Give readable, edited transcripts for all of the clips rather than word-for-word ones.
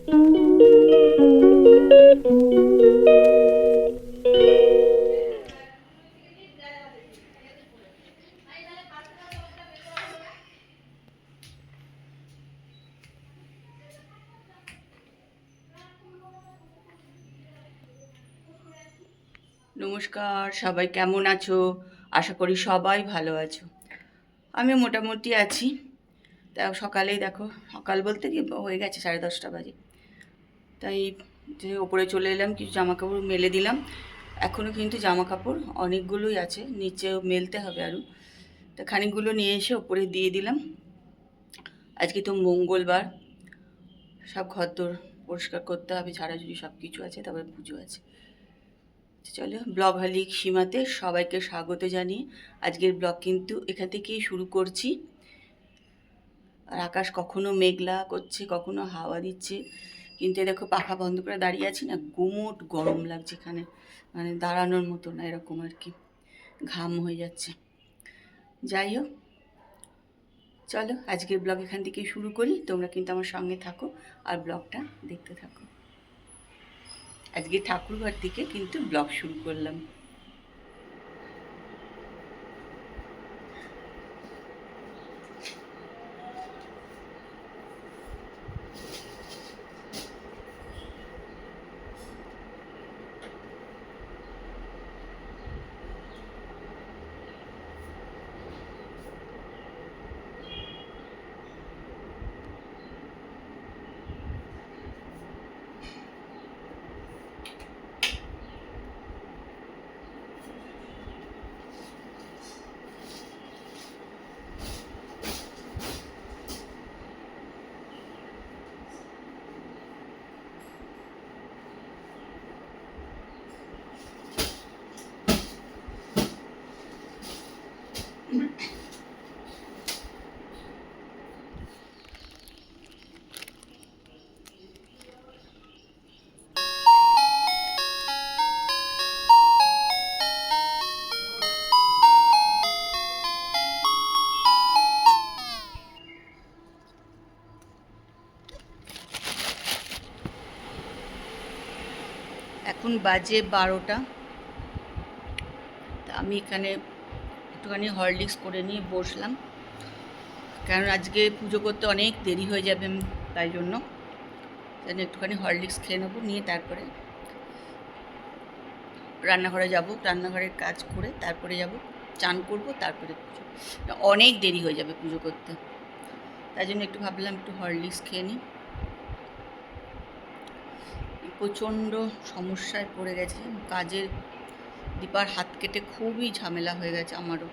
নমস্কার, সবাই কেমন আছো? আশা করি সবাই ভালো আছো। আমি মোটামুটি আছি। তা সকালেই দেখো, সকাল বলতে কি হয়ে গেছে 10:30 বাজে। তাই যে ওপরে চলে এলাম, কিছু জামা কাপড় মেলে দিলাম। এখনও কিন্তু জামা কাপড় অনেকগুলোই আছে, নিচেও মেলতে হবে আরও। তা খানিকগুলো নিয়ে এসে ওপরে দিয়ে দিলাম। আজকে তো মঙ্গলবার, সব ঘরদোর পরিষ্কার করতে হবে, ঝাড়াঝুড়ি সব কিছু আছে, তারপরে পুজো আছে। চলো, ব্লগ হালিক সীমাতে সবাইকে স্বাগত জানিয়ে আজকের ব্লগ কিন্তু এখান থেকেই শুরু করছি। আর আকাশ কখনো মেঘলা করছে, কখনো হাওয়া দিচ্ছে, কিন্তু দেখো পাখা বন্ধ করে দাঁড়িয়ে আছি না, গুমোট গরম লাগছে এখানে, মানে দাঁড়ানোর মতো না, এরকম আর কি, ঘাম হয়ে যাচ্ছে। যাই হোক, চলো আজকের ব্লগ এখান থেকেই শুরু করি। তোমরা কিন্তু আমার সঙ্গে থাকো আর ব্লগটা দেখতে থাকো। আজকে ঠাকুরঘর থেকে কিন্তু ব্লগ শুরু করলাম। এখন বাজে 12টা। তা আমি এখানে একটুখানি হরলিক্স করে নিয়ে বসলাম, কারণ আজকে পুজো করতে অনেক দেরি হয়ে যাবে, তাই জন্য একটুখানি হরলিক্স খেয়ে নেবো, নিয়ে তারপরে রান্নাঘরে যাব, রান্নাঘরের কাজ করে তারপরে যাব, চান করব, তারপরে পুজো। অনেক দেরি হয়ে যাবে পুজো করতে, তাই জন্য একটু ভাবলাম একটু হরলিক্স খেয়ে নিই। প্রচণ্ড সমস্যায় পড়ে গেছে, কাজের দীপার হাত কেটে খুবই ঝামেলা হয়ে গেছে আমারও।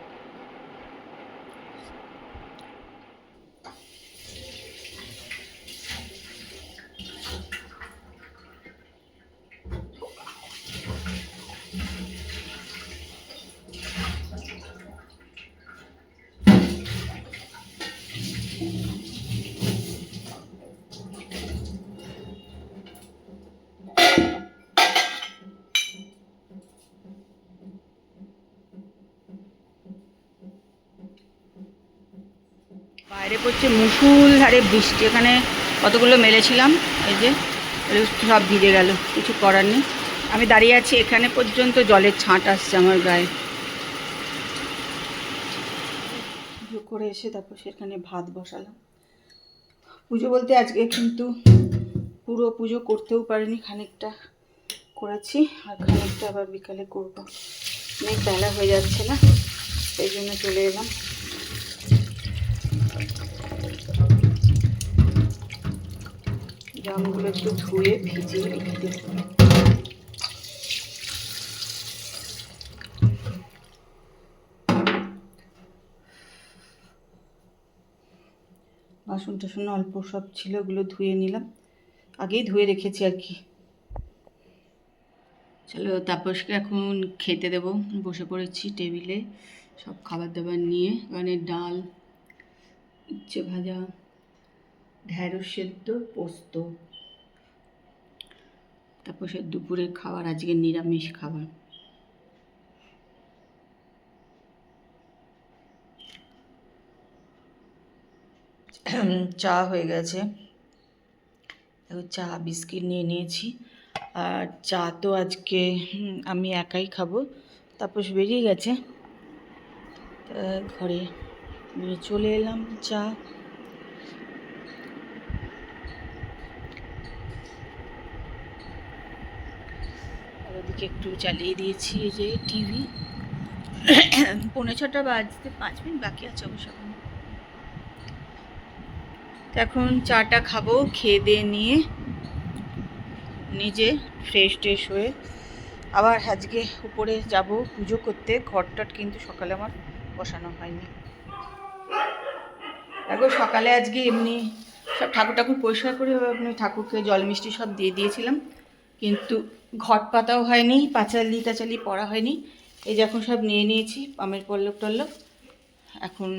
বাইরে পড়ছে মুষলধারে বৃষ্টি, এখানে কতগুলো মেলেছিলাম, এই যে সব ভিজে গেল, কিছু করার নেই। আমি দাঁড়িয়ে আছি, এখানে পর্যন্ত জলের ছাঁট আসছে আমার গায়ে। পুজো করে এসে তারপর সেখানে ভাত বসালাম। পুজো বলতে আজকে কিন্তু পুরো পুজো করতেও পারিনি, খানিকটা করেছি আর খানিকটা আবার বিকালে করবো। অনেক বেলা হয়ে যাচ্ছে না, সেই জন্য চলে এলাম। জামগুলো একটু ধুয়ে ভিজিয়ে রেখে দেব। বাসন টাসন অল্প সব ছিল, ওগুলো ধুয়ে নিলাম, আগেই ধুয়ে রেখেছি আর কি। চলো তাপসকে এখন খেতে দেবো, বসে পড়েছি টেবিলে সব খাবার দাবার নিয়ে। মানে ডাল, উচ্ছে ভাজা, ঢ্যাঁড়স সেদ্ধ, পোস্ত। তাপসের দুপুরের খাবার আজকে নিরামিষ খাবার। চা হয়ে গেছে, দেখো চা বিস্কিট নিয়ে নিয়েছি। আর চা তো আজকে আমি একাই খাবো, তাপস বেরিয়ে গেছে, তা ঘরে নিয়ে চলে এলাম চা। আর ওদিকে একটু চালিয়ে দিয়েছি এই যে টিভি। 6:45 বাজতে 5 মিনিট বাকি আছে অবশ্য। এখন চাটা খাবো, খেয়ে দিয়ে নিয়ে নিজে ফ্রেশ ট্রেশ হয়ে আবার আজকে উপরে যাব পুজো করতে। ঘরটট কিন্তু সকালে আমার বসানো হয়নি। দেখো সকালে আজকে এমনি সব ঠাকুর পরিষ্কার করে আপনি ঠাকুরকে জল মিষ্টি সব দিয়ে দিয়েছিলাম, কিন্তু ঘট পাতাও হয়নি, পাঁচালি টাচালি পড়া হয়নি। এই যে এখন সব নিয়ে নিয়েছি আমের পল্লব টল্লব, এখন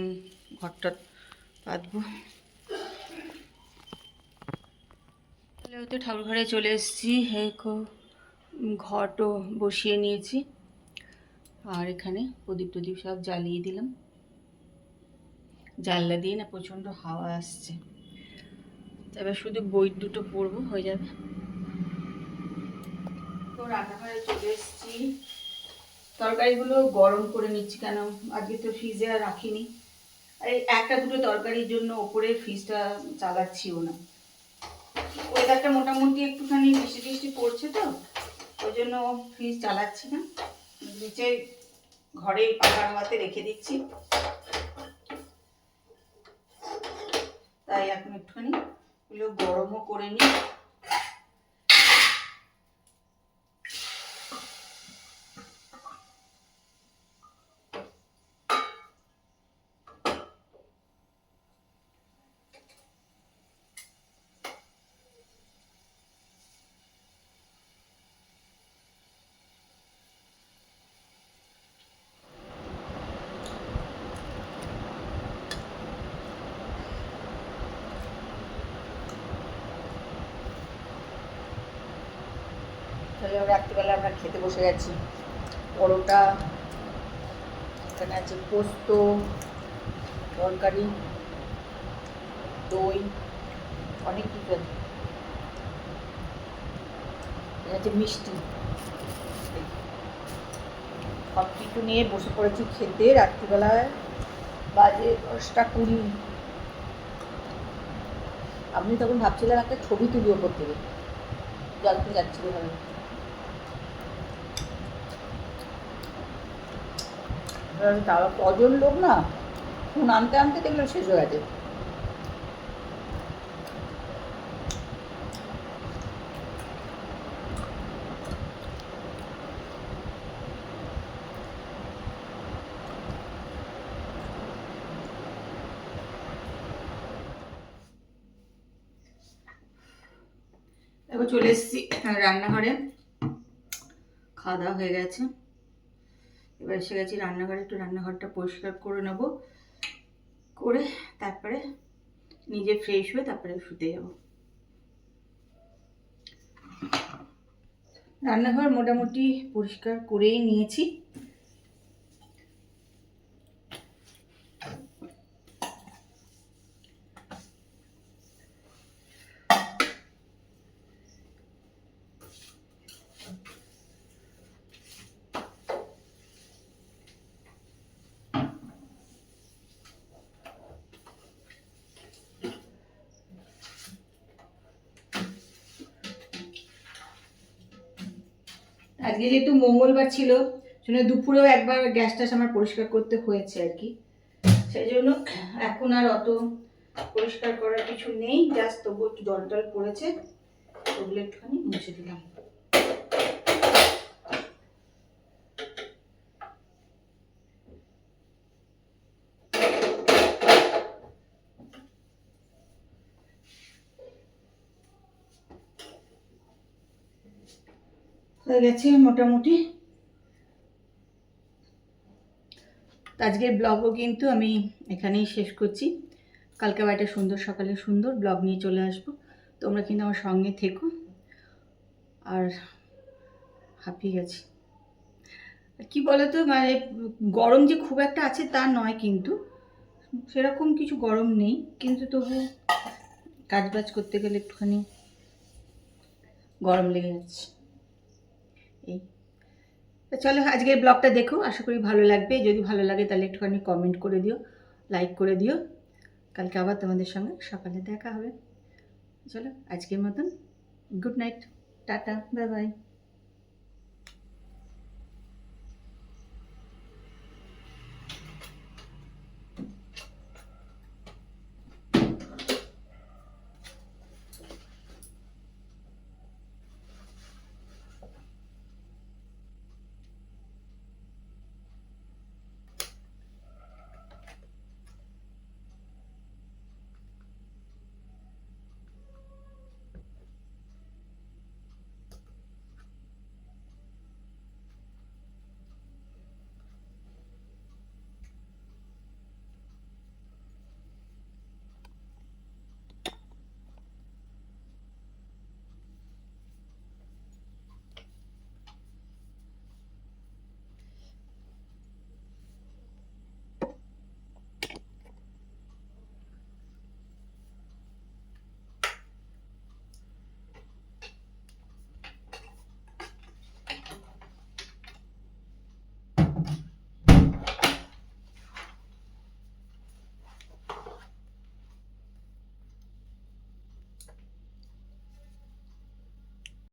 ঘরটট পাতবো। তাহলে হয়তো ঠাকুর ঘরে চলে এসেছি, ঘটও বসিয়ে নিয়েছি। আর এখানে প্রদীপ টদীপ সব জ্বালিয়ে দিলাম। জানলা দিয়ে না প্রচণ্ড হাওয়া আসছে। তবে শুধু বই দুটো পড়বো, হয়ে যাবে। তো রান্নাঘরে চলে এসেছি, তরকারিগুলো গরম করে নিচ্ছি, কেন আজকে তো ফ্রিজে আর রাখিনি। আর এই একটা দুটো তরকারির জন্য ওপরে ফ্রিজটা চালাচ্ছিও না। ওয়েদারটা মোটামুটি একটুখানি বৃষ্টি টিষ্টি পড়ছে, তো ওই জন্য ফ্রিজ চালাচ্ছি না, নিচে ঘরে পাখার হাওয়াতে রেখে দিচ্ছি। তাই এখন একটুখানি এগুলো গরমও করে নিই। তাহলে রাত্রিবেলা আমরা খেতে বসে গেছি। পরোটা, এখানে আছে পোস্ত, তরকারি, দই, অনেক কিছু আছে। এটা হচ্ছে মিষ্টি, সব কিছু নিয়ে বসে পড়েছি খেতে। রাত্রিবেলায় বাজে 10টা 20। আপনি তখন ভাবছিলাম একটা ছবি তুলি ওপর থেকে, জলতে যাচ্ছিল ভাবে। তারা কজন লোক না, ফোন আনতে আনতে দেখলাম শেষ হয়ে গেছে। এবার চলে এসেছি রান্নাঘরে, খাওয়া দাওয়া হয়ে গেছে। এবার এসে গেছি রান্নাঘরে, একটু রান্নাঘরটা পরিষ্কার করে নেব, করে তারপরে নিজে ফ্রেশ হয়ে তারপরে শুতে যাব। রান্নাঘর মোটামুটি পরিষ্কার করেই নিয়েছি। আজকে যেহেতু মঙ্গলবার ছিল, সেজন্য দুপুরেও একবার গ্যাস ট্যাস আমার পরিষ্কার করতে হয়েছে আর কি। সেই জন্য এখন আর অত পরিষ্কার করার কিছু নেই, জাস্ট তবু একটু জল টল পড়েছে, ওগুলো একটুখানি মুছে দিলাম। হয়ে গেছে মোটামুটি। আজকের ব্লগও কিন্তু আমি এখানেই শেষ করছি। কালকে আবার একটা সুন্দর সকালে সুন্দর ব্লগ নিয়ে চলে আসবো, তোমরা কিন্তু আমার সঙ্গে থেকো। আর হাঁপিয়ে গেছি। কি বলতো, মানে গরম যে খুব একটা আছে তা নয়, কিন্তু সেরকম কিছু গরম নেই, কিন্তু তবু কাজবাজ করতে গেলে একটুখানি গরম লেগে যাচ্ছে। এই তো চলো আজকের ব্লগটা দেখো, আশা করি ভালো লাগবে। যদি ভালো লাগে তাহলে একটুখানি কমেন্ট করে দিও, লাইক করে দিও। কালকে আবার তোমাদের সঙ্গে সকালে দেখা হবে। চলো আজকের মতন good night, tata, bye bye.